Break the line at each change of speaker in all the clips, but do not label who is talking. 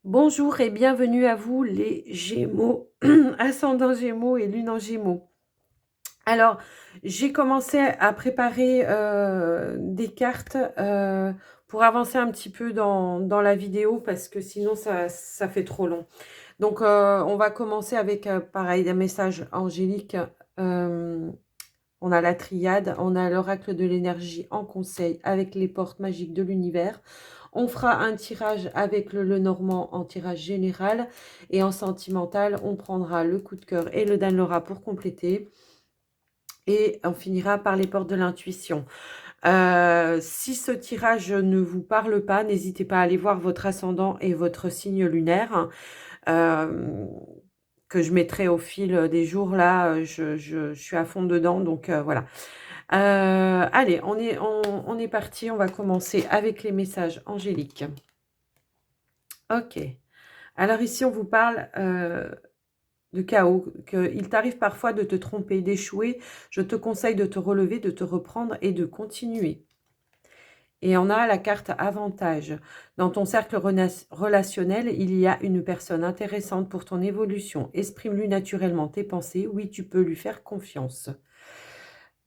Bonjour et bienvenue à vous les Gémeaux, ascendant Gémeaux et lune en Gémeaux. Alors, j'ai commencé à préparer des cartes pour avancer un petit peu dans la vidéo parce que sinon ça fait trop long. Donc, on va commencer avec pareil, un message angélique. euh, on a la triade, on a l'oracle de l'énergie en conseil avec les portes magiques de l'univers. On fera un tirage avec le Lenormand en tirage général. Et en sentimental, on prendra le coup de cœur et le Danlora pour compléter. Et on finira par les portes de l'intuition. Si ce tirage ne vous parle pas, n'hésitez pas à aller voir votre ascendant et votre signe lunaire. euh, que je mettrai au fil des jours. Là, je suis à fond dedans. Donc voilà. Allez, on est parti. On va commencer avec les messages angéliques. Ok. Alors ici, on vous parle de chaos, qu'il t'arrive parfois de te tromper, d'échouer. Je te conseille de te relever, de te reprendre et de continuer. Et on a la carte avantage. Dans ton cercle relationnel, il y a une personne intéressante pour ton évolution. Exprime-lui naturellement tes pensées. Oui, tu peux lui faire confiance.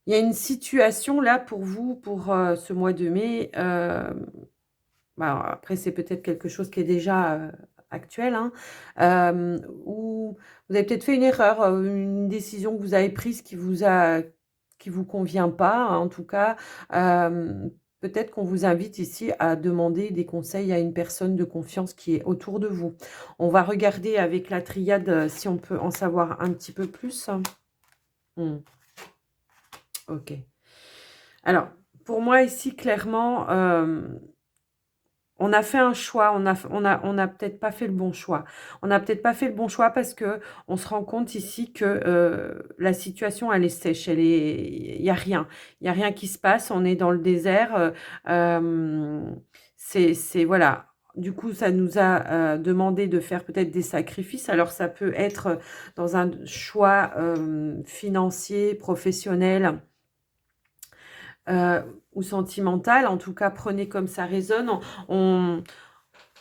Il y a une situation là pour vous, pour ce mois de mai. Après, c'est peut-être quelque chose qui est déjà actuel, hein, où vous avez peut-être fait une erreur, une décision que vous avez prise qui vous convient pas, hein, en tout cas. Peut-être qu'on vous invite ici à demander des conseils à une personne de confiance qui est autour de vous. On va regarder avec la triade si on peut en savoir un petit peu plus. Hmm, ok. Alors, pour moi ici, clairement, on a fait un choix, on a peut-être pas fait le bon choix. On n'a peut-être pas fait le bon choix parce que on se rend compte ici que la situation, elle est sèche, il y a rien. Il y a rien qui se passe, on est dans le désert. Voilà. Du coup, ça nous a demandé de faire peut-être des sacrifices. Alors, ça peut être dans un choix financier, professionnel, euh, ou sentimentale. En tout cas, prenez comme ça résonne. On,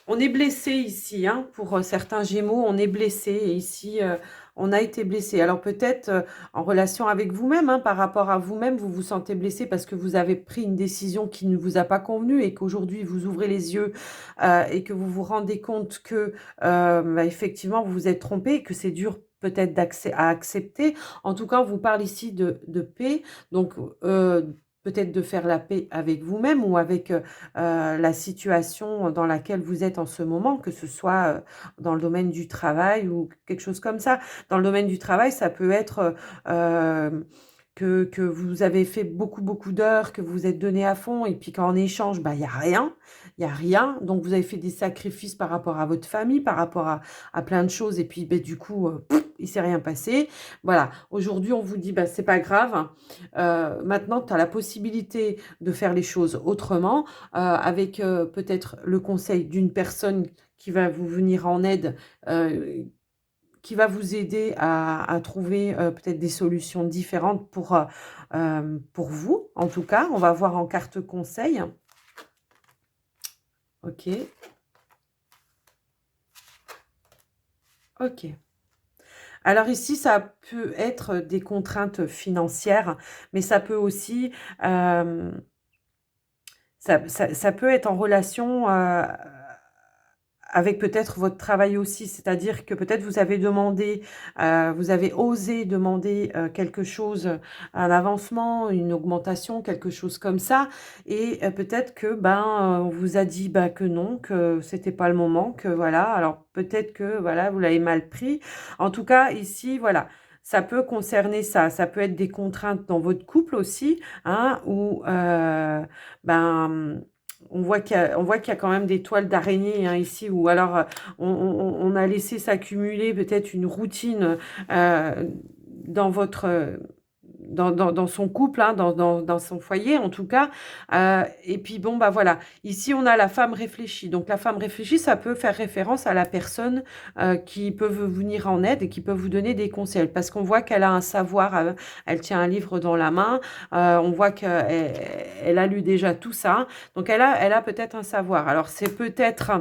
on est blessé ici, hein, pour certains Gémeaux, on est blessé. Et ici, on a été blessé. Alors peut-être en relation avec vous-même, hein, par rapport à vous-même, vous vous sentez blessé parce que vous avez pris une décision qui ne vous a pas convenu et qu'aujourd'hui, vous ouvrez les yeux et que vous vous rendez compte que, effectivement, vous vous êtes trompé et que c'est dur peut-être à accepter. En tout cas, on vous parle ici de paix. Donc, peut-être de faire la paix avec vous-même ou avec la situation dans laquelle vous êtes en ce moment, que ce soit dans le domaine du travail ou quelque chose comme ça. Dans le domaine du travail, ça peut être que vous avez fait beaucoup d'heures, que vous vous êtes donné à fond, et puis qu'en échange, bah, il n'y a rien. Il n'y a rien. Donc, vous avez fait des sacrifices par rapport à votre famille, par rapport à plein de choses, et puis bah, du coup, il s'est rien passé. Voilà. Aujourd'hui, on vous dit, bah, c'est pas grave. Maintenant, tu as la possibilité de faire les choses autrement, avec peut-être le conseil d'une personne qui va vous venir en aide, qui va vous aider à trouver peut-être des solutions différentes pour vous. En tout cas, on va voir en carte conseil. Ok, ok. Alors ici, ça peut être des contraintes financières, mais ça peut aussi, euh, ça peut être en relation avec peut-être votre travail aussi, c'est-à-dire que peut-être vous avez demandé, vous avez osé demander quelque chose, un avancement, une augmentation, quelque chose comme ça, et peut-être que on vous a dit que non, que c'était pas le moment, que voilà. Alors peut-être que voilà, vous l'avez mal pris. En tout cas, ici, voilà. Ça peut concerner ça. Ça peut être des contraintes dans votre couple aussi, hein, ou ben on voit qu'il y a quand même des toiles d'araignée, hein, ici, ou alors on a laissé s'accumuler peut-être une routine euh, dans votre dans son couple, hein, dans son foyer en tout cas. Et puis bon, bah voilà, ici on a la femme réfléchie. Donc la femme réfléchie, ça peut faire référence à la personne qui peut vous venir en aide et qui peut vous donner des conseils. Parce qu'on voit qu'elle a un savoir, elle tient un livre dans la main, on voit qu'elle a lu déjà tout ça. Donc elle a peut-être un savoir. Alors c'est peut-être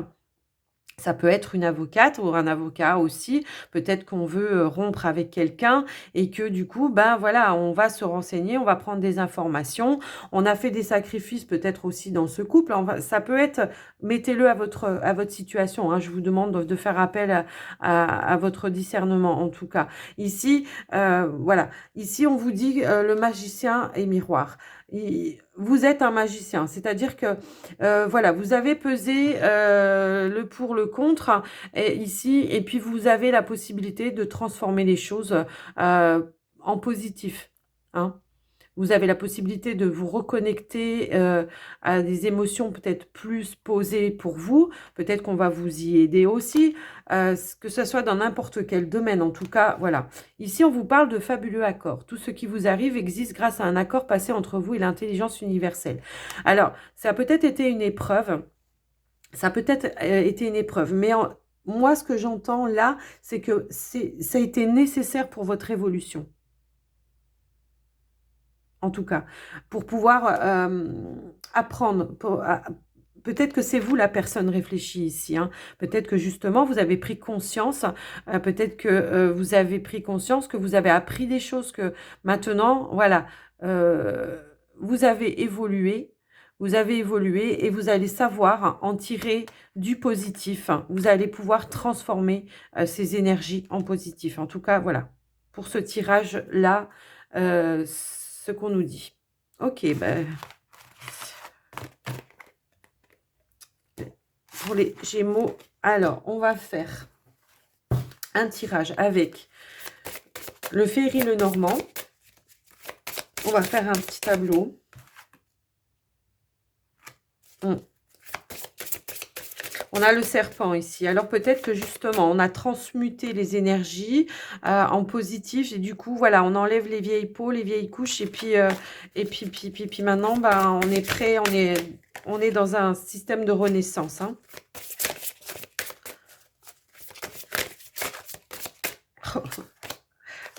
Ça peut être une avocate ou un avocat aussi. Peut-être qu'on veut, rompre avec quelqu'un et que du coup, ben, voilà, on va se renseigner, on va prendre des informations. On a fait des sacrifices peut-être aussi dans ce couple. Enfin, ça peut être mettez-le à votre situation, hein. Je vous demande de faire appel à votre discernement en tout cas. Ici, voilà, ici on vous dit, le magicien et miroir. Vous êtes un magicien, c'est-à-dire que voilà, vous avez pesé le pour, le contre ici, et puis vous avez la possibilité de transformer les choses en positif. Hein. Vous avez la possibilité de vous reconnecter à des émotions peut-être plus posées pour vous. Peut-être qu'on va vous y aider aussi, que ce soit dans n'importe quel domaine. En tout cas, voilà. Ici, on vous parle de fabuleux accords. Tout ce qui vous arrive existe grâce à un accord passé entre vous et l'intelligence universelle. Alors, ça a peut-être été une épreuve. Ça a peut-être été une épreuve. Mais moi, ce que j'entends là, c'est que ça a été nécessaire pour votre évolution. En tout cas, pour pouvoir apprendre. Peut-être que c'est vous la personne réfléchie ici. Hein. Peut-être que justement, vous avez pris conscience. Peut-être que vous avez pris conscience que vous avez appris des choses que maintenant, voilà, vous avez évolué. Vous avez évolué et vous allez savoir en tirer du positif. Vous allez pouvoir transformer ces énergies en positif. En tout cas, voilà, pour ce tirage-là, ce qu'on nous dit. Ok, ben, pour les Gémeaux, alors, on va faire un tirage avec le Féerie le Normand. On va faire un petit tableau. On a le serpent ici. Alors peut-être que justement, on a transmuté les énergies en positif. Et du coup, voilà, on enlève les vieilles peaux, les vieilles couches. Et puis maintenant, ben, on est prêt, on est dans un système de renaissance. Hein.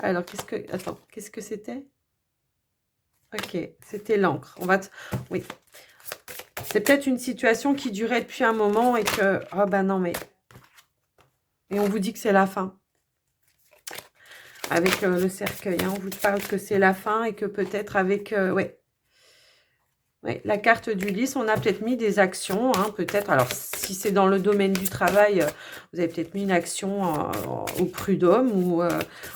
Alors, attends, qu'est-ce que c'était? Ok, c'était l'encre. Oui. C'est peut-être une situation qui durait depuis un moment et que... Oh ben non, mais... Et on vous dit que c'est la fin. Avec le cercueil, hein. On vous parle que c'est la fin et que peut-être avec... ouais. Ouais, la carte d'Ulysse, on a peut-être mis des actions, hein, peut-être. Alors, si c'est dans le domaine du travail, vous avez peut-être mis une action au prud'homme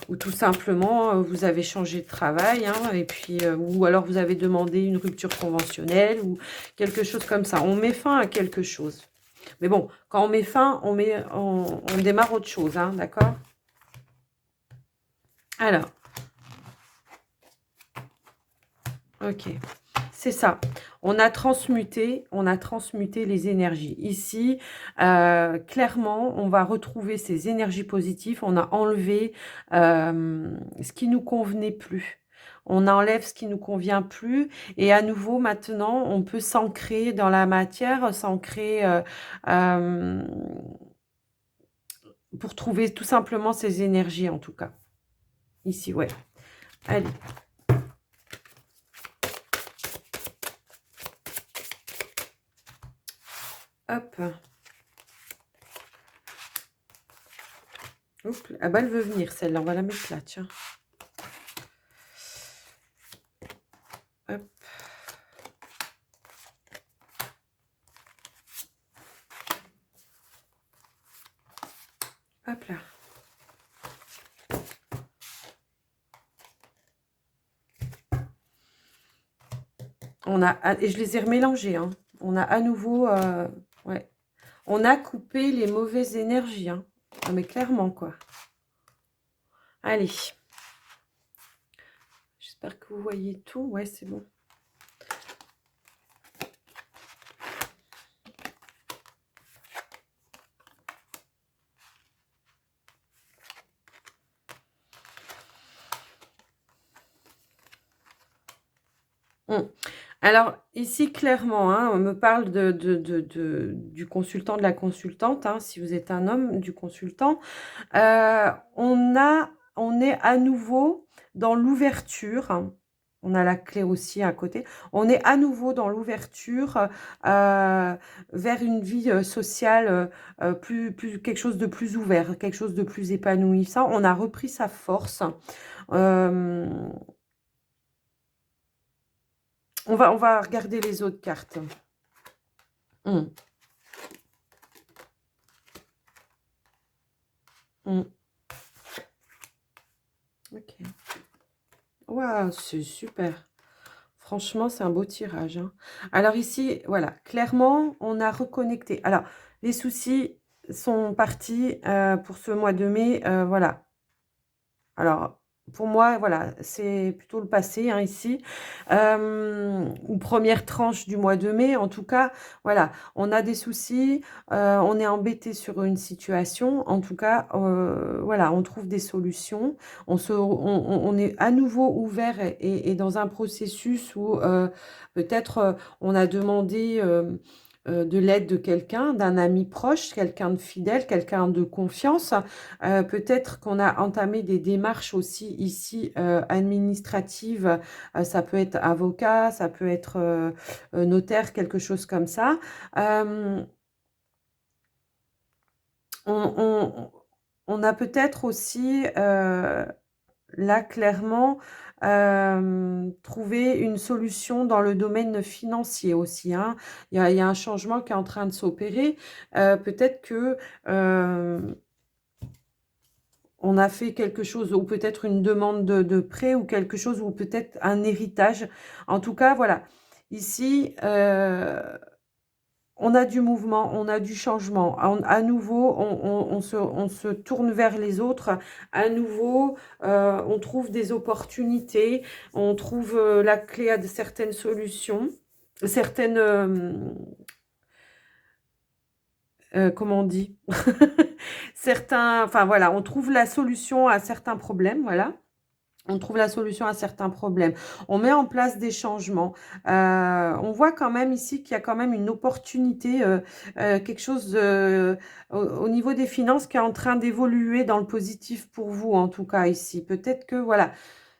ou tout simplement, vous avez changé de travail, hein, et puis, ou alors vous avez demandé une rupture conventionnelle ou quelque chose comme ça. On met fin à quelque chose. Mais bon, quand on met fin, on démarre autre chose, hein, d'accord? Alors, ok. C'est ça. On a transmuté les énergies. Ici, clairement, on va retrouver ces énergies positives. On a enlevé ce qui nous convenait plus. On enlève ce qui nous convient plus. Et à nouveau, maintenant, on peut s'ancrer dans la matière, s'ancrer pour trouver tout simplement ces énergies, en tout cas. Ici, ouais. Allez. Hop. Oups. Ah bah elle veut venir celle-là, on va la mettre là, tiens. Hop. Hop là. On a, et je les ai remélangés, hein. On a à nouveau, ouais. On a coupé les mauvaises énergies, hein. Ah, mais clairement, quoi. Allez. J'espère que vous voyez tout. Ouais, c'est bon. Alors, ici, clairement, hein, on me parle du consultant, de la consultante, hein, si vous êtes un homme, du consultant. On est à nouveau dans l'ouverture, hein. On a la clé aussi à côté. On est à nouveau dans l'ouverture vers une vie sociale, quelque chose de plus ouvert, quelque chose de plus épanouissant. On a repris sa force. Euh, on va regarder les autres cartes. Hum, hum. Ok. Waouh, c'est super. Franchement, c'est un beau tirage, hein. Alors ici, voilà, clairement, on a reconnecté. Alors, les soucis sont partis pour ce mois de mai. Voilà. Alors, pour moi, voilà, c'est plutôt le passé, hein, ici. Ou première tranche du mois de mai. En tout cas, voilà, on a des soucis, on est embêté sur une situation. En tout cas, voilà, on trouve des solutions. On est à nouveau ouvert et dans un processus où peut-être on a demandé de l'aide de quelqu'un, d'un ami proche, quelqu'un de fidèle, quelqu'un de confiance. Peut-être qu'on a entamé des démarches aussi ici administratives. Ça peut être avocat, ça peut être notaire, quelque chose comme ça. Euh, on, on- on a peut-être aussi là clairement trouvé une solution dans le domaine financier aussi, hein. Il y a un changement qui est en train de s'opérer. Peut-être que on a fait quelque chose, ou peut-être une demande de prêt, ou quelque chose, ou peut-être un héritage. En tout cas, voilà. Ici, on a du mouvement, on a du changement. À nouveau, on se tourne vers les autres. À nouveau, on trouve des opportunités. On trouve la clé à de certaines solutions. Certaines... comment on dit certains, enfin voilà, on trouve la solution à certains problèmes, voilà. On trouve la solution à certains problèmes. On met en place des changements. On voit quand même ici qu'il y a quand même une opportunité, quelque chose au niveau des finances qui est en train d'évoluer dans le positif pour vous, en tout cas ici. Peut-être que, voilà,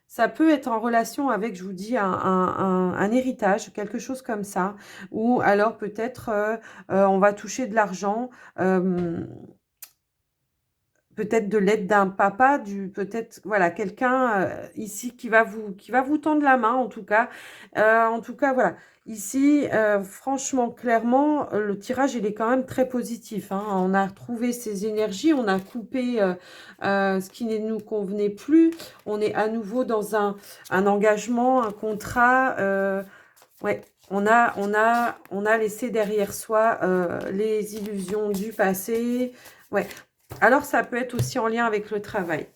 ça peut être en relation avec, je vous dis, un héritage, quelque chose comme ça. Ou alors peut-être on va toucher de l'argent. euh, Peut-être de l'aide d'un papa, peut-être voilà quelqu'un ici qui va vous tendre la main en tout cas. En tout cas voilà. Ici, franchement, clairement, le tirage il est quand même très positif, hein. On a retrouvé ses énergies, on a coupé ce qui ne nous convenait plus. On est à nouveau dans un engagement, un contrat. Ouais. On a laissé derrière soi les illusions du passé. Ouais. Alors, ça peut être aussi en lien avec le travail.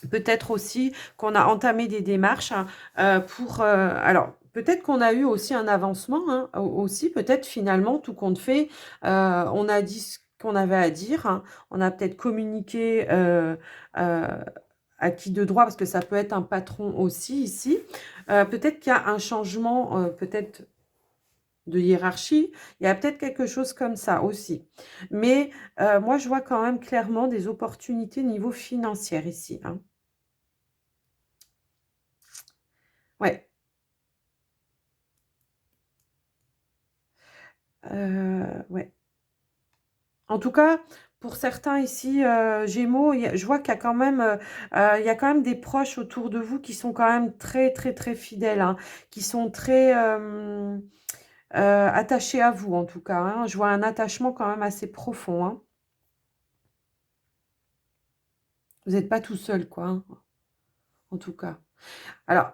Peut-être aussi qu'on a entamé des démarches hein, pour... alors, peut-être qu'on a eu aussi un avancement, hein, aussi, peut-être finalement, tout compte fait, on a dit ce qu'on avait à dire, hein. On a peut-être communiqué euh, à qui de droit, parce que ça peut être un patron aussi ici. Peut-être qu'il y a un changement, peut-être de hiérarchie. Il y a peut-être quelque chose comme ça aussi. Mais moi, je vois quand même clairement des opportunités niveau financier ici, hein. Ouais. Ouais. En tout cas, pour certains ici, Gémeaux, je vois qu'il y a quand même, il y a quand même des proches autour de vous qui sont quand même très, très, très fidèles, hein, qui sont très attachés à vous, en tout cas, hein. Je vois un attachement quand même assez profond, hein. Vous n'êtes pas tout seul, quoi, hein, en tout cas. Alors,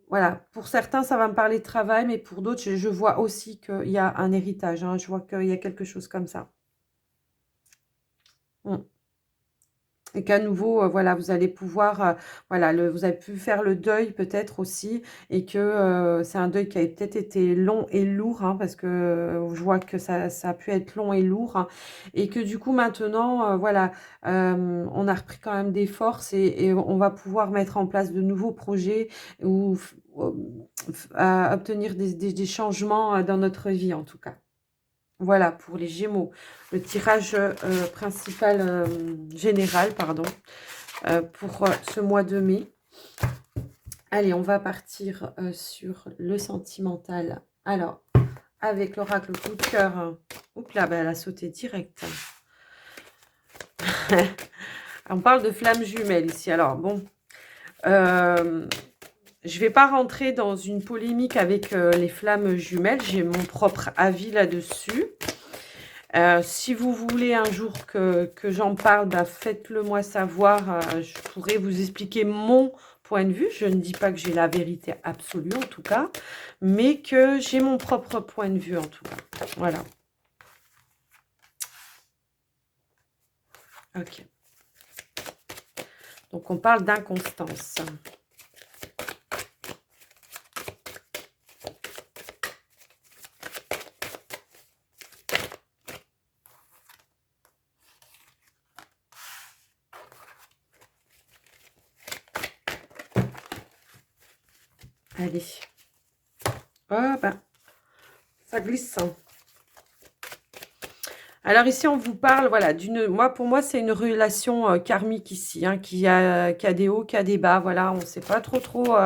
voilà, pour certains, ça va me parler de travail, mais pour d'autres, je vois aussi qu'il y a un héritage, hein. Je vois qu'il y a quelque chose comme ça. Mm. Et qu'à nouveau, voilà, vous allez pouvoir, voilà, vous avez pu faire le deuil peut-être aussi, et que c'est un deuil qui a peut-être été long et lourd, hein, parce que je vois que ça a pu être long et lourd, hein, et que du coup maintenant, voilà, on a repris quand même des forces et on va pouvoir mettre en place de nouveaux projets ou à obtenir des changements dans notre vie en tout cas. Voilà pour les Gémeaux. Le tirage principal général, pardon, pour ce mois de mai. Allez, on va partir sur le sentimental. Alors, avec l'oracle coup de cœur. Oups là, bah, elle a sauté direct. On parle de flammes jumelles ici. Alors, bon, je ne vais pas rentrer dans une polémique avec les flammes jumelles. J'ai mon propre avis là-dessus. Si vous voulez un jour que j'en parle, bah, faites-le moi savoir. Je pourrais vous expliquer mon point de vue. Je ne dis pas que j'ai la vérité absolue en tout cas, mais que j'ai mon propre point de vue en tout cas. Voilà. Ok. Donc on parle d'inconstance. Allez. Oh ben, ça glisse. Alors ici, on vous parle, voilà, pour moi, c'est une relation karmique ici, hein, qui a des hauts, qui a des bas, voilà, on ne sait pas trop,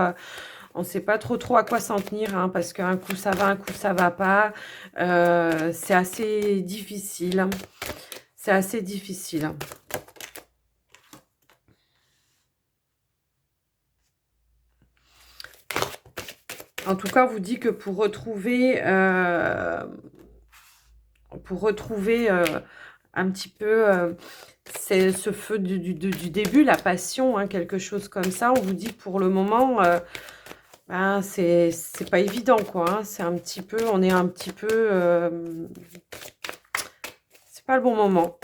on sait pas trop à quoi s'en tenir, hein, parce qu'un coup ça va, un coup ça va pas, c'est assez difficile, c'est assez difficile. En tout cas, on vous dit que pour retrouver un petit peu c'est ce feu du début, la passion, hein, quelque chose comme ça. On vous dit que pour le moment, ben, c'est pas évident, quoi. Hein. C'est un petit peu, on est un petit peu, c'est pas le bon moment.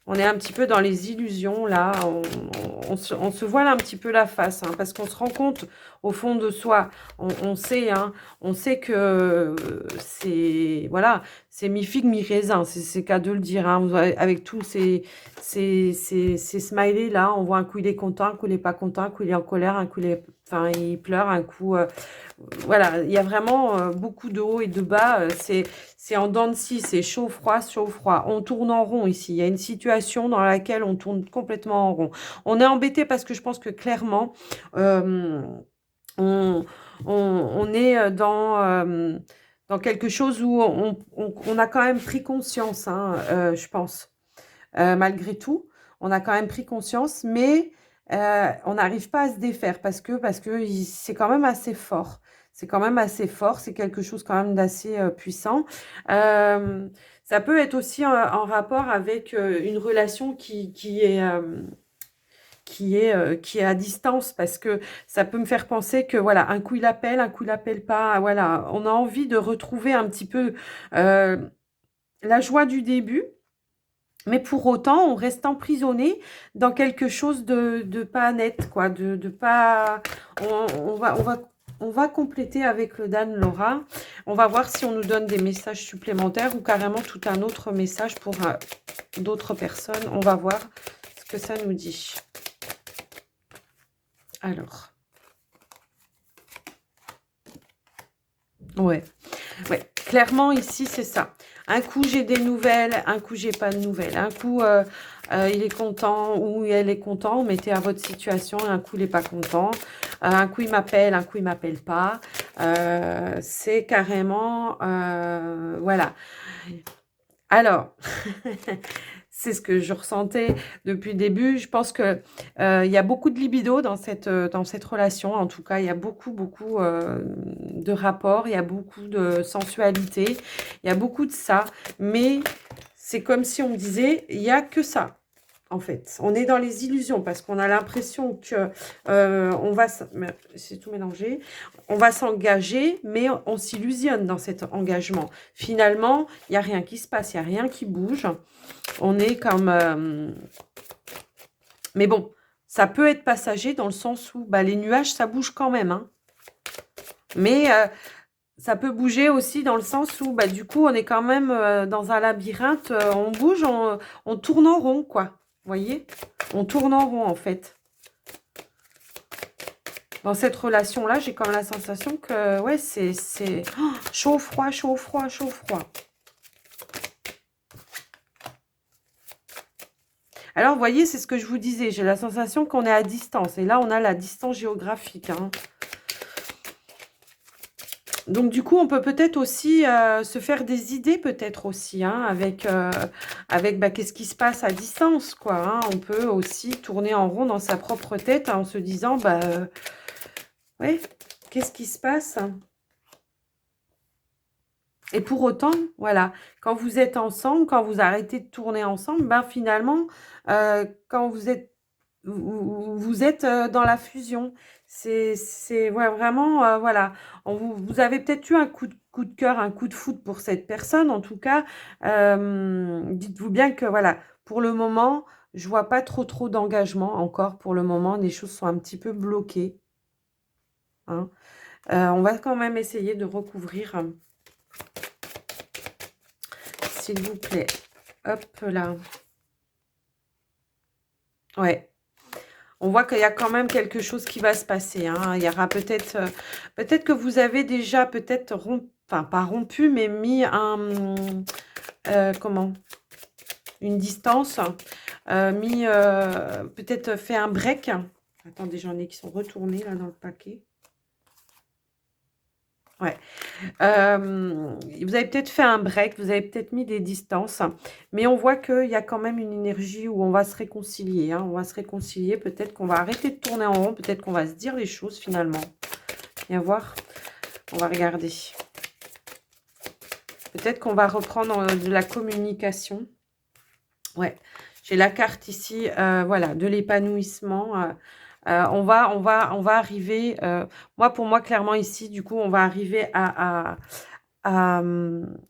On est un petit peu dans les illusions, là. On se voile un petit peu la face, hein, parce qu'on se rend compte, au fond de soi, on sait, hein, on sait que c'est, voilà, c'est mi-figue, mi-raisin, c'est qu'à de le dire, hein, avec tous ces smileys-là, on voit un coup il est content, un coup il n'est pas content, un coup il est en colère, un coup enfin, il pleure, un coup... voilà, il y a vraiment beaucoup de hauts et de bas, c'est en dents de scie, c'est chaud, froid, chaud, froid. On tourne en rond ici. Il y a une situation dans laquelle on tourne complètement en rond. On est embêté parce que je pense que clairement, on, on est dans quelque chose où on a quand même pris conscience, hein, je pense. Malgré tout, on a quand même pris conscience, mais on n'arrive pas à se défaire parce que c'est quand même assez fort. C'est quand même assez fort, c'est quelque chose quand même d'assez puissant. Euh, Ça peut être aussi en rapport avec une relation qui est à distance parce que ça peut me faire penser que voilà, un coup il appelle, un coup il appelle pas. Voilà, on a envie de retrouver un petit peu euh, la joie du début. Mais pour autant, on reste emprisonné dans quelque chose de pas net, quoi, de pas... On va compléter avec le Dan Laura. On va voir si on nous donne des messages supplémentaires ou carrément tout un autre message pour d'autres personnes. On va voir ce que ça nous dit. Alors. Ouais. Ouais, clairement ici c'est ça. Un coup j'ai des nouvelles, un coup j'ai pas de nouvelles. Un coup il est content ou elle est content, mettez à votre situation. Un coup il est pas content. Un coup il m'appelle, un coup il m'appelle pas. C'est carrément voilà. Alors, c'est ce que je ressentais depuis le début. Je pense que il y a beaucoup de libido dans cette relation. En tout cas, il y a beaucoup de rapports, il y a beaucoup de sensualité, il y a beaucoup de ça. Mais c'est comme si on me disait, il n'y a que ça. En fait, on est dans les illusions parce qu'on a l'impression que on va, c'est tout mélangé, on va s'engager, mais on s'illusionne dans cet engagement. Finalement, il n'y a rien qui se passe, il n'y a rien qui bouge. On est comme, mais bon, ça peut être passager dans le sens où bah, les nuages, ça bouge quand même, hein. Mais ça peut bouger aussi dans le sens où bah, du coup, on est quand même dans un labyrinthe, on bouge, on tourne en rond, quoi. Vous voyez? On tourne en rond, en fait. Dans cette relation-là, j'ai comme la sensation que, ouais, c'est chaud, froid, chaud, froid, chaud, froid. Alors, vous voyez, c'est ce que je vous disais. J'ai la sensation qu'on est à distance. Et là, on a la distance géographique, hein. Donc, du coup, on peut peut-être aussi se faire des idées, peut-être aussi, hein, avec bah, qu'est-ce qui se passe à distance, quoi, hein. On peut aussi tourner en rond dans sa propre tête, hein, en se disant, bah, ouais, qu'est-ce qui se passe? Et pour autant, voilà, quand vous êtes ensemble, quand vous arrêtez de tourner ensemble, ben finalement, quand vous êtes vous êtes, dans la fusion. C'est ouais, vraiment, voilà. Vous avez peut-être eu un coup de cœur, un coup de foudre pour cette personne. En tout cas, dites-vous bien que, voilà, pour le moment, je vois pas trop d'engagement encore pour le moment. Les choses sont un petit peu bloquées, hein. On va quand même essayer de recouvrir, s'il vous plaît. Hop là. Ouais. On voit qu'il y a quand même quelque chose qui va se passer, hein. Il y aura peut-être, peut-être que vous avez déjà peut-être enfin pas rompu, mais mis un, comment? Une distance, mis, peut-être fait un break. Attendez, j'en ai qui sont retournés là dans le paquet. Ouais. Vous avez peut-être fait un break, vous avez peut-être mis des distances, mais on voit qu'il y a quand même une énergie où on va se réconcilier, hein. On va se réconcilier, peut-être qu'on va arrêter de tourner en rond, peut-être qu'on va se dire les choses finalement. Viens voir, on va regarder. Peut-être qu'on va reprendre de la communication. Ouais, j'ai la carte ici, voilà, de l'épanouissement. On va arriver, moi, pour moi, clairement ici, du coup, on va arriver à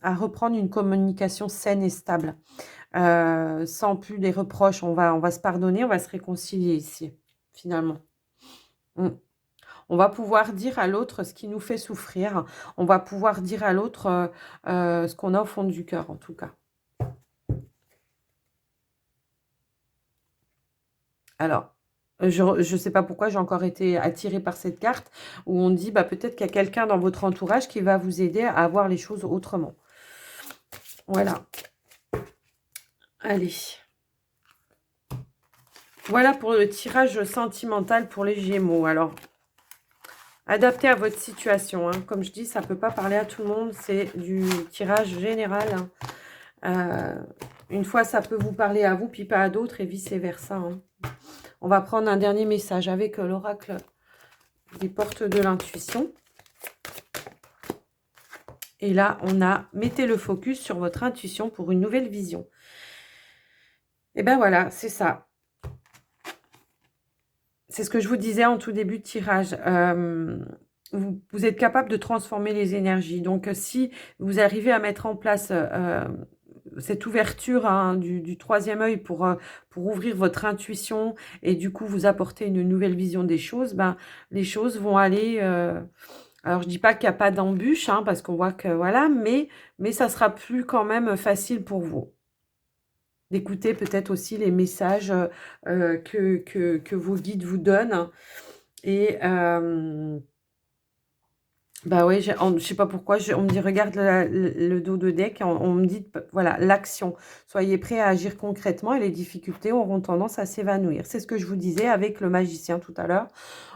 reprendre une communication saine et stable. Sans plus les reproches, on va se pardonner, on va se réconcilier ici, finalement. Mm. On va pouvoir dire à l'autre ce qui nous fait souffrir. On va pouvoir dire à l'autre ce qu'on a au fond du cœur, en tout cas. Alors, je ne sais pas pourquoi j'ai encore été attirée par cette carte où on dit bah, peut-être qu'il y a quelqu'un dans votre entourage qui va vous aider à voir les choses autrement. Voilà. Allez. Voilà pour le tirage sentimental pour les Gémeaux. Alors, adapté à votre situation, hein. Comme je dis, ça ne peut pas parler à tout le monde. C'est du tirage général, hein. Une fois, ça peut vous parler à vous, puis pas à d'autres, et vice-versa, hein. On va prendre un dernier message avec l'oracle des portes de l'intuition. Et là, on a « Mettez le focus sur votre intuition pour une nouvelle vision ». Et ben voilà, c'est ça. C'est ce que je vous disais en tout début de tirage. Vous êtes capable de transformer les énergies. Donc, si vous arrivez à mettre en place cette ouverture, hein, du troisième œil pour ouvrir votre intuition et du coup vous apporter une nouvelle vision des choses, ben, les choses vont aller... alors, je dis pas qu'il n'y a pas d'embûche, hein, parce qu'on voit que voilà, mais ça sera plus quand même facile pour vous d'écouter peut-être aussi les messages que vos guides vous donnent. Et bah ouais, je sais pas pourquoi, on me dit regarde le dos de deck, on me dit voilà, l'action. Soyez prêts à agir concrètement et les difficultés auront tendance à s'évanouir. C'est ce que je vous disais avec le magicien tout à l'heure,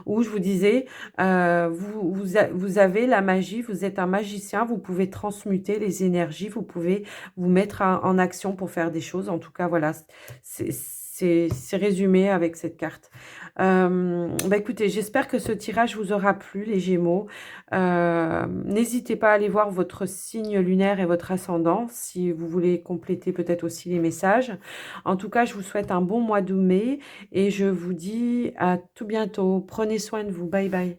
où je vous disais, vous avez la magie, vous êtes un magicien, vous pouvez transmuter les énergies, vous pouvez vous mettre en action pour faire des choses. En tout cas, voilà, c'est résumé avec cette carte. Bah écoutez, j'espère que ce tirage vous aura plu, les Gémeaux. N'hésitez pas à aller voir votre signe lunaire et votre ascendant si vous voulez compléter peut-être aussi les messages. En tout cas, je vous souhaite un bon mois de mai et je vous dis à tout bientôt. Prenez soin de vous. Bye bye.